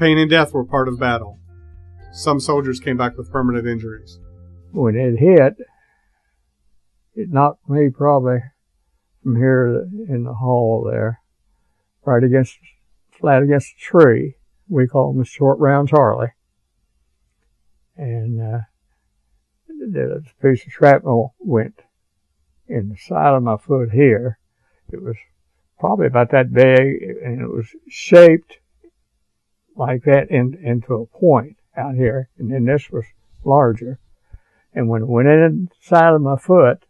Pain and death were part of battle. Some soldiers came back with permanent injuries. When it hit, it knocked me probably from here in the hall there, flat against a tree. We call him a short round Charlie. And the piece of shrapnel went in the side of my foot here. It was probably about that big, and it was shaped like that into a point out here. And then this was larger. And when it went in the side of my foot,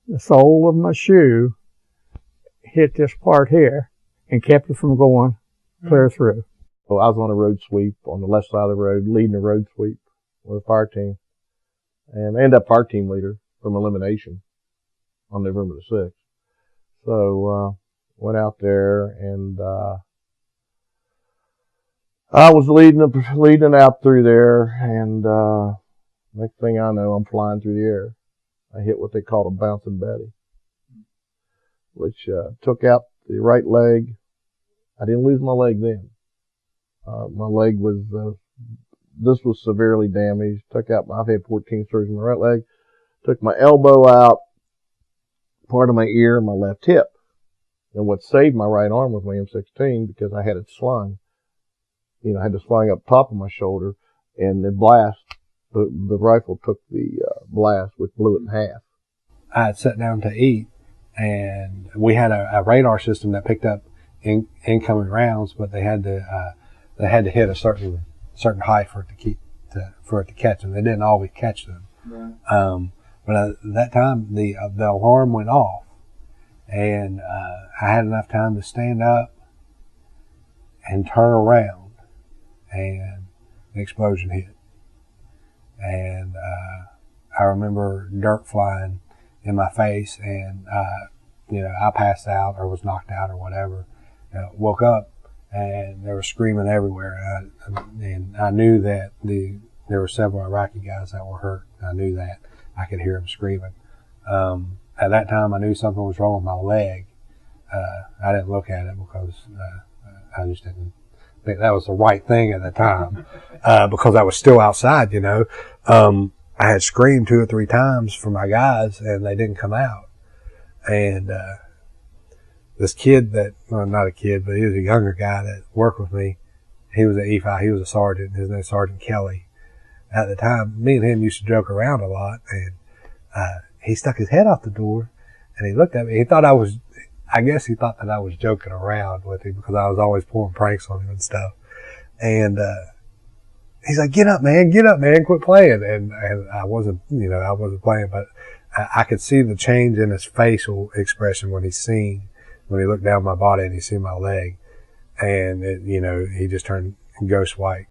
the sole of my shoe hit this part here and kept it from going clear through. So I was on a road sweep on the left side of the road, leading a road sweep with a fire team. And I ended up fire team leader from elimination on November the 6th. So, went out there and, I was leading out through there, and, next thing I know, I'm flying through the air. I hit what they call a bouncing Betty, which, took out the right leg. I didn't lose my leg then. My leg was, this was severely damaged. I've had 14 surgeries on my right leg. Took my elbow out, part of my ear, and my left hip. And what saved my right arm was my M16 because I had it slung. You know, I had it slung up top of my shoulder, and the blast, the rifle took the blast, which blew it in half. I had sat down to eat, and we had a radar system that picked up incoming rounds, but they had to hit a certain height for it to catch them. They didn't always catch them. Right. But at that time, the alarm went off, and I had enough time to stand up and turn around, and the explosion hit. And I remember dirt flying in my face, and I passed out or was knocked out or whatever. Woke up, and they were screaming everywhere. And I knew that there were several Iraqi guys that were hurt. I knew that. I could hear them screaming. At that time, I knew something was wrong with my leg. I didn't look at it because I just didn't think that was the right thing at the time, because I was still outside, you know. I had screamed 2 or 3 times for my guys, and they didn't come out. And this kid not a kid, but he was a younger guy that worked with me. He was an E5. He was a sergeant. His name was Sergeant Kelly. At the time, me and him used to joke around a lot, and he stuck his head out the door, and he looked at me. I guess he thought that I was joking around with him because I was always pulling pranks on him and stuff. And he's like, get up, man, quit playing. And I wasn't playing, but I could see the change in his facial expression when he looked down my body and he seen my leg, and he just turned ghost white.